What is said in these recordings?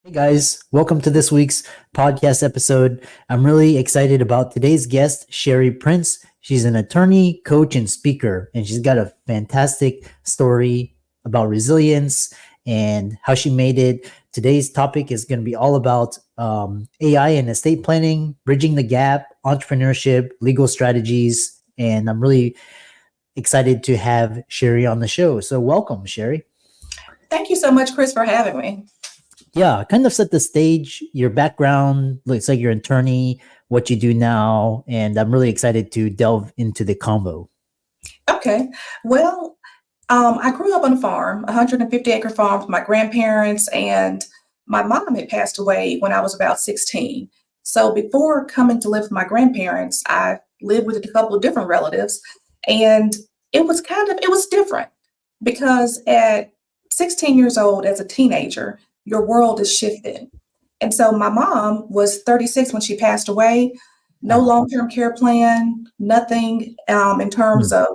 Hey guys, welcome to this week's podcast episode. I'm really excited about today's guest, Scherrie Prince. She's an attorney, coach, and speaker, and she's got a fantastic story about resilience and how she made it. Today's topic is going to be all about AI and estate planning, bridging the gap, entrepreneurship, legal strategies, and I'm really excited to have Scherrie on the show. So welcome, Scherrie. Thank you so much, Chris, for having me. Yeah, kind of set the stage, your background, looks like you're an attorney, what you do now, and I'm really excited to delve into the combo. Okay. Well, I grew up on a farm, a 150-acre farm with my grandparents, and my mom had passed away when I was about 16. So before coming to live with my grandparents, I lived with a couple of different relatives, and it was different because at 16 years old, as a teenager, your world is shifted. And so my mom was 36 when she passed away, no Wow. long-term care plan, nothing in terms Hmm. of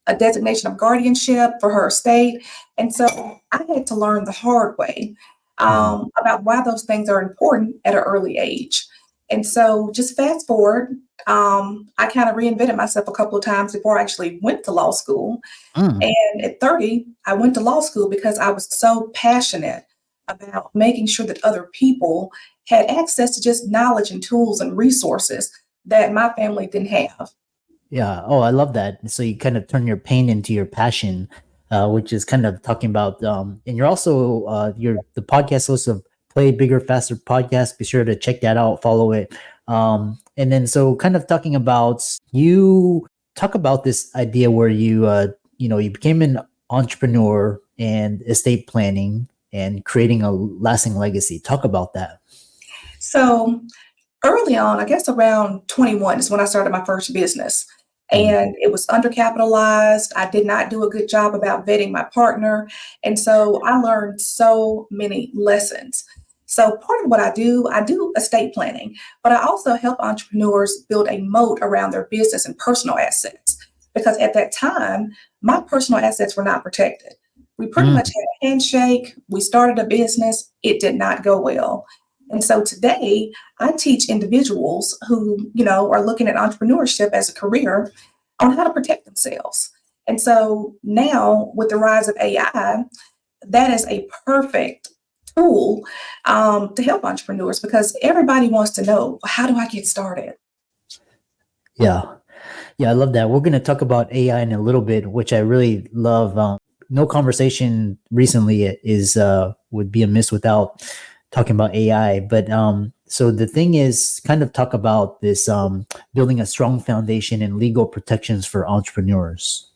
a designation of guardianship for her estate. And so I had to learn the hard way Mhm. about why those things are important at an early age. And so just fast forward, I kind of reinvented myself a couple of times before I actually went to law school. Mm. And at 30, I went to law school because I was so passionate about making sure that other people had access to just knowledge and tools and resources that my family didn't have. Yeah. Oh, I love that. So you kind of turn your pain into your passion, which is kind of talking about, and you're also, you're the podcast host of Play Bigger, Faster podcast. Be sure to check that out, follow it. And then so kind of talking about, you talk about this idea where you became an entrepreneur and estate planning and creating a lasting legacy. Talk about that. So early on, I guess around 21 is when I started my first business. Mm. And it was undercapitalized. I did not do a good job about vetting my partner. And so I learned so many lessons. So part of what I do estate planning, but I also help entrepreneurs build a moat around their business and personal assets. Because at that time, my personal assets were not protected. We pretty Mm. much had a handshake. We started a business. It did not go well. And so today, I teach individuals who, are looking at entrepreneurship as a career on how to protect themselves. And so now with the rise of AI, that is a perfect tool to help entrepreneurs because everybody wants to know, how do I get started? Yeah. Yeah, I love that. We're going to talk about AI in a little bit, which I really love. No conversation recently is would be amiss without talking about AI. But so the thing is, kind of talk about this building a strong foundation and legal protections for entrepreneurs.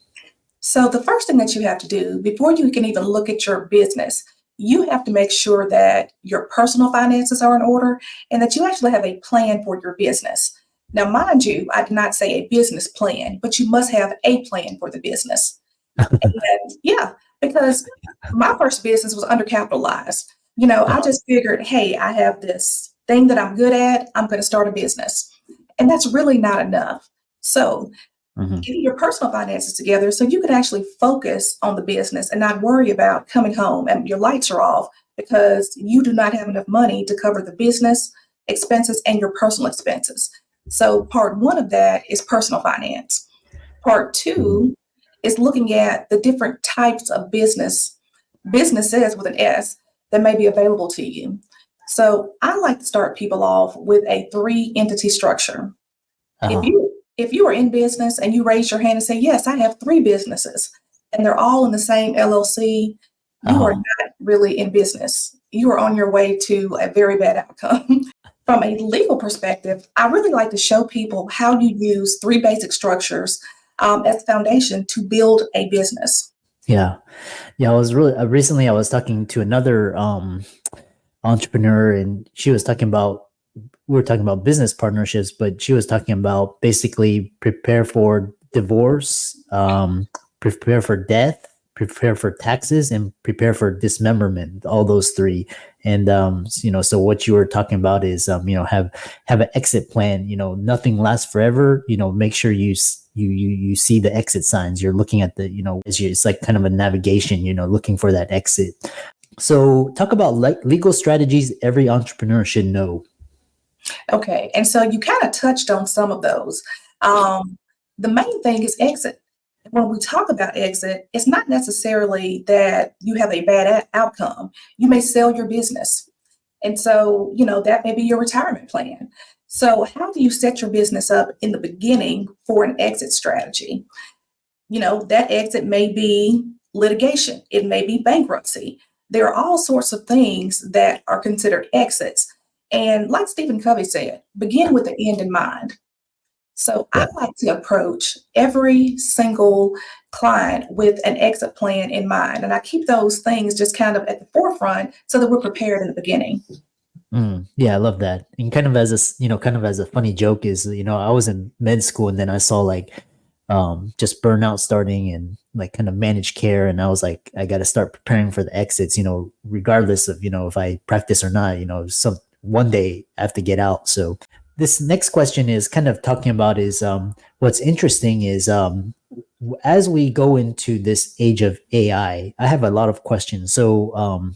So the first thing that you have to do before you can even look at your business, you have to make sure that your personal finances are in order and that you actually have a plan for your business. Now, mind you, I did not say a business plan, but you must have a plan for the business. And yeah, because my first business was undercapitalized. I just figured, hey, I have this thing that I'm good at. I'm going to start a business. And that's really not enough. So Mhm. getting your personal finances together so you can actually focus on the business and not worry about coming home and your lights are off because you do not have enough money to cover the business expenses and your personal expenses. So part one of that is personal finance. Part Mhm. two is looking at the different types of businesses with an S that may be available to you. So I like to start people off with a three entity structure. If Uh-huh. you are in business and you raise your hand and say, yes, I have three businesses and they're all in the same LLC, you are Uh-huh. not really in business. You are on your way to a very bad outcome. From a legal perspective, I really like to show people how you use three basic structures as foundation to build a business. Yeah. Yeah, I was really recently I was talking to another entrepreneur, and she was talking about, we were talking about business partnerships, but she was talking about basically prepare for divorce, prepare for death, prepare for taxes, and prepare for dismemberment. All those three. And so what you were talking about is have an exit plan. Nothing lasts forever. Make sure you see the exit signs. You're looking at it's like kind of a navigation. Looking for that exit. So talk about legal strategies every entrepreneur should know. Okay, and so you kind of touched on some of those. The main thing is exit. When we talk about exit, it's not necessarily that you have a bad outcome. You may sell your business. And so, that may be your retirement plan. So, how do you set your business up in the beginning for an exit strategy? That exit may be litigation, it may be bankruptcy. There are all sorts of things that are considered exits. And like Stephen Covey said, begin with the end in mind. So I Yeah. like to approach every single client with an exit plan in mind. And I keep those things just kind of at the forefront so that we're prepared in the beginning. Yeah, I love that. And kind of as kind of as a funny joke is, I was in med school and then I saw like just burnout starting and like kind of managed care. And I was like, I got to start preparing for the exits, regardless of, if I practice or not, some one day I have to get out. So this next question is kind of talking about is what's interesting is as we go into this age of AI, I have a lot of questions. So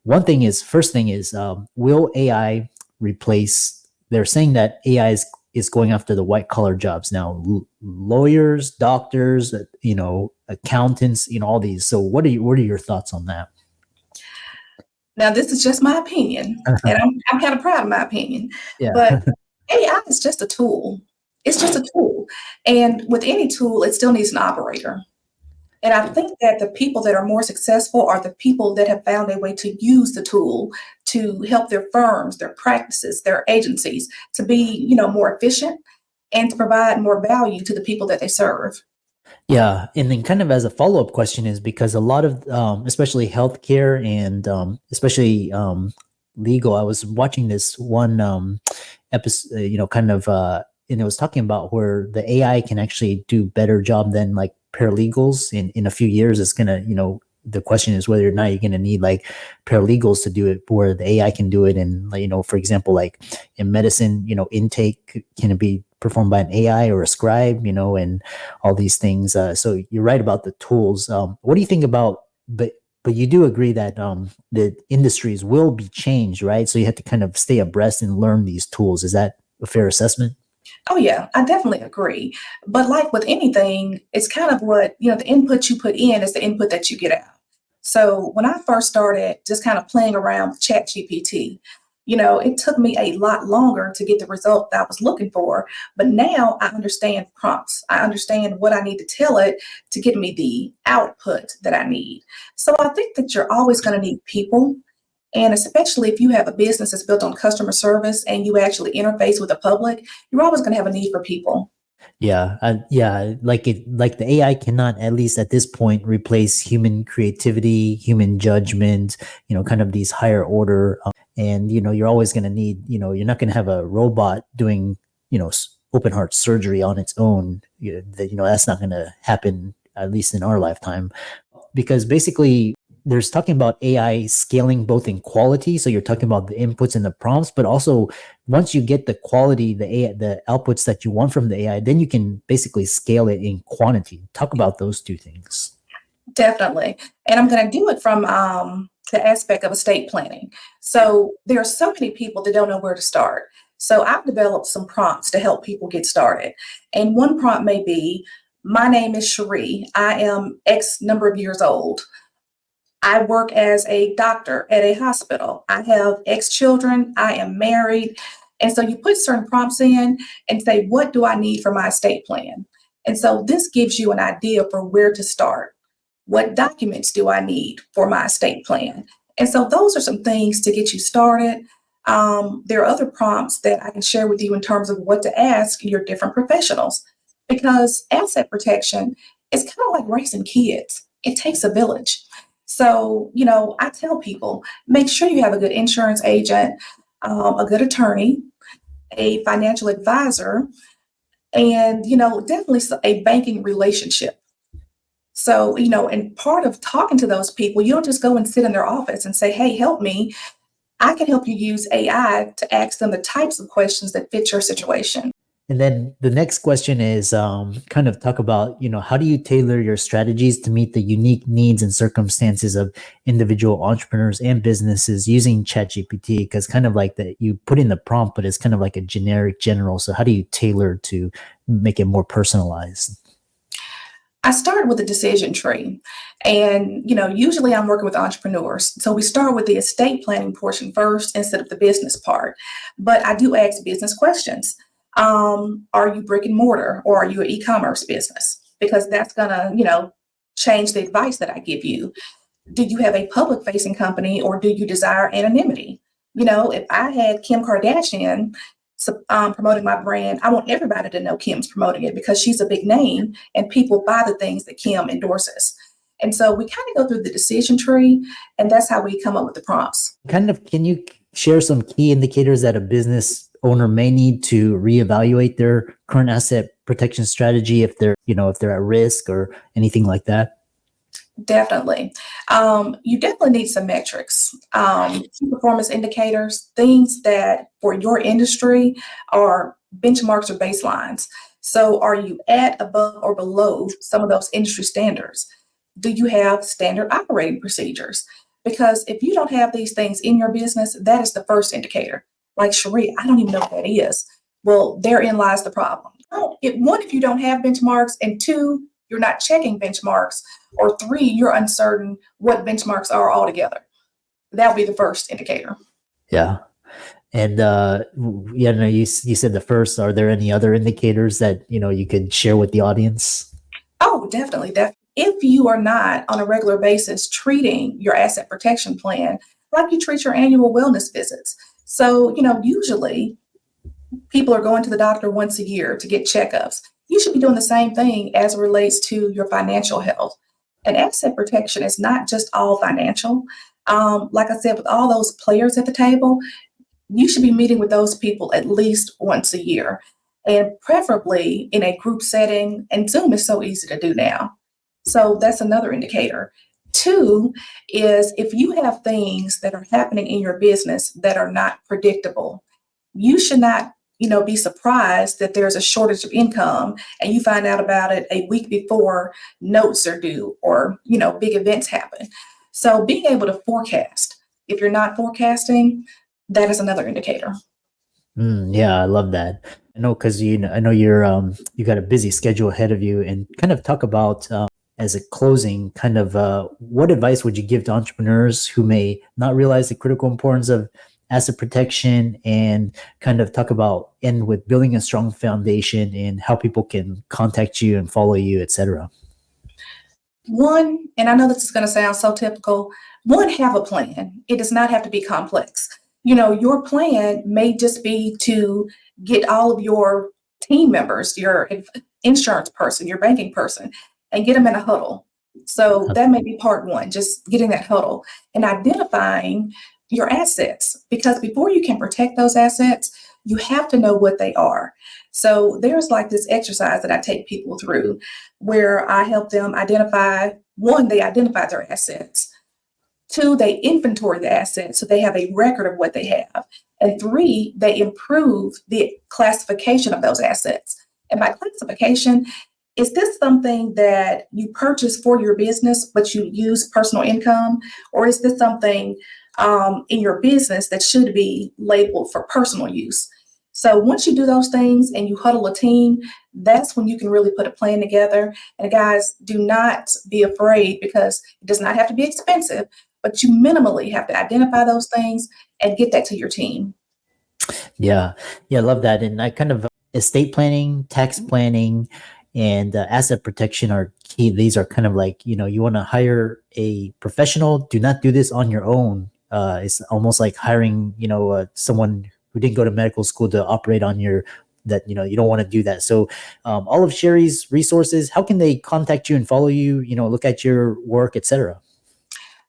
first thing is, will AI replace? They're saying that AI is going after the white collar jobs now, lawyers, doctors, accountants, all these. So what are your thoughts on that? Now, this is just my opinion, and I'm kind of proud of my opinion, Yeah. but AI is just a tool. It's just a tool. And with any tool, it still needs an operator. And I think that the people that are more successful are the people that have found a way to use the tool to help their firms, their practices, their agencies to be, more efficient and to provide more value to the people that they serve. Yeah, and then kind of as a follow up question is because a lot of, especially healthcare and especially legal. I was watching this one episode, kind of, and it was talking about where the AI can actually do better job than like paralegals. In a few years, it's gonna, the question is whether or not you're gonna need like paralegals to do it, where the AI can do it. And like, for example, like in medicine, intake can be performed by an AI or a scribe, and all these things. So you're right about the tools. What do you think about? But you do agree that the industries will be changed, right? So you have to kind of stay abreast and learn these tools. Is that a fair assessment? Oh, yeah, I definitely agree. But like with anything, it's kind of what, the input you put in is the input that you get out. So when I first started just kind of playing around with ChatGPT, it took me a lot longer to get the result that I was looking for. But now I understand prompts. I understand what I need to tell it to get me the output that I need. So I think that you're always going to need people, and especially if you have a business that's built on customer service and you actually interface with the public, you're always going to have a need for people. Yeah, like the AI cannot, at least at this point, replace human creativity, human judgment, kind of these higher order. And you're always going to need, you're not going to have a robot doing, open heart surgery on its own. That's not going to happen, at least in our lifetime, because basically there's talking about AI scaling both in quality. So you're talking about the inputs and the prompts, but also once you get the quality, the outputs that you want from the AI, then you can basically scale it in quantity. Talk about those two things. Definitely. And I'm going to do it from the aspect of estate planning. So there are so many people that don't know where to start. So I've developed some prompts to help people get started. And one prompt may be, my name is Scherrie. I am X number of years old. I work as a doctor at a hospital. I have X children. I am married. And so you put certain prompts in and say, what do I need for my estate plan? And so this gives you an idea for where to start. What documents do I need for my estate plan? And so those are some things to get you started. There are other prompts that I can share with you in terms of what to ask your different professionals, because asset protection is kind of like raising kids. It takes a village. So, I tell people, make sure you have a good insurance agent, a good attorney, a financial advisor, and, definitely a banking relationship. So, and part of talking to those people, you don't just go and sit in their office and say, hey, help me. I can help you use AI to ask them the types of questions that fit your situation. And then the next question is kind of talk about, how do you tailor your strategies to meet the unique needs and circumstances of individual entrepreneurs and businesses using ChatGPT? Because kind of like that, you put in the prompt, but it's kind of like a generic general. So how do you tailor to make it more personalized? I started with a decision tree. And, usually I'm working with entrepreneurs. So we start with the estate planning portion first instead of the business part. But I do ask business questions. Are you brick and mortar or are you an e-commerce business? Because that's going to, change the advice that I give you. Do you have a public facing company or do you desire anonymity? If I had Kim Kardashian promoting my brand, I want everybody to know Kim's promoting it because she's a big name and people buy the things that Kim endorses. And so we kind of go through the decision tree, and that's how we come up with the prompts. Kind of, can you share some key indicators that a business owner may need to reevaluate their current asset protection strategy if they're at risk or anything like that? Definitely. You definitely need some metrics, key performance indicators, things that for your industry are benchmarks or baselines. So, are you at, above, or below some of those industry standards? Do you have standard operating procedures? Because if you don't have these things in your business, that is the first indicator. Like Scherrie, I don't even know what that is. Well, therein lies the problem. If you don't have benchmarks, and two, you're not checking benchmarks, or three, you're uncertain what benchmarks are altogether. That would be the first indicator. Yeah. And no, you said the first. Are there any other indicators that you could share with the audience? Oh, definitely. If you are not on a regular basis treating your asset protection plan like you treat your annual wellness visits. So, usually people are going to the doctor once a year to get checkups. You should be doing the same thing as it relates to your financial health. And asset protection is not just all financial. Like I said, with all those players at the table, you should be meeting with those people at least once a year, and preferably in a group setting. And Zoom is so easy to do now. So that's another indicator. Two is if you have things that are happening in your business that are not predictable, you should not be surprised that there's a shortage of income and you find out about it a week before notes are due or big events happen. So being able to forecast. If you're not forecasting, that is another indicator. Yeah, I love that. I know because I know you got a busy schedule ahead of you, and kind of talk about as a closing, kind of what advice would you give to entrepreneurs who may not realize the critical importance of asset protection, and kind of talk about end with building a strong foundation and how people can contact you and follow you, etc. One, and I know this is going to sound so typical, one, have a plan. It does not have to be complex. Your plan may just be to get all of your team members, your insurance person, your banking person, and get them in a huddle. So that may be part one, just getting that huddle and identifying your assets. Because before you can protect those assets, you have to know what they are. So there's like this exercise that I take people through where I help them identify, one, they identify their assets. Two, they inventory the assets so they have a record of what they have. And three, they improve the classification of those assets. And by classification, is this something that you purchase for your business, but you use personal income? Or is this something in your business that should be labeled for personal use? So once you do those things and you huddle a team, that's when you can really put a plan together. And guys, do not be afraid because it does not have to be expensive, but you minimally have to identify those things and get that to your team. Yeah, I love that. And I kind of estate planning, tax planning, and asset protection are key. These are kind of like you want to hire a professional. Do not do this on your own. It's almost like hiring someone who didn't go to medical school to operate on your that you don't want to do that. So all of Scherrie's resources, how can they contact you and follow you, look at your work, etc.?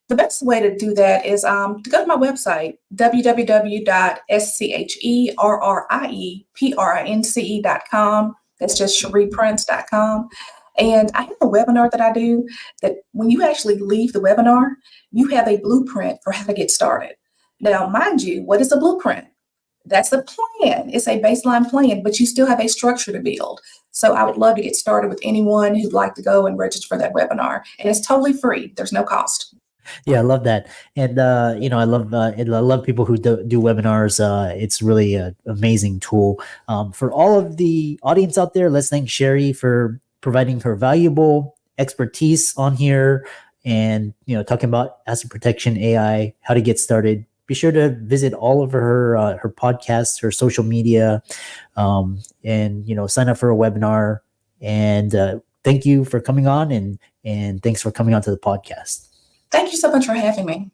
The best way to do that is to go to my website, www.scherrieprince.com. That's just cherrieprince.com. And I have a webinar that I do that when you actually leave the webinar, you have a blueprint for how to get started. Now, mind you, what is a blueprint? That's the plan. It's a baseline plan, but you still have a structure to build. So I would love to get started with anyone who'd like to go and register for that webinar. And it's totally free. There's no cost. Yeah, I love that, and I love people who do webinars. It's really an amazing tool. For all of the audience out there, let's thank Scherrie for providing her valuable expertise on here, and talking about asset protection, AI, how to get started. Be sure to visit all of her podcasts, her social media, and sign up for a webinar. And thank you for coming on, and thanks for coming on to the podcast. Thank you so much for having me.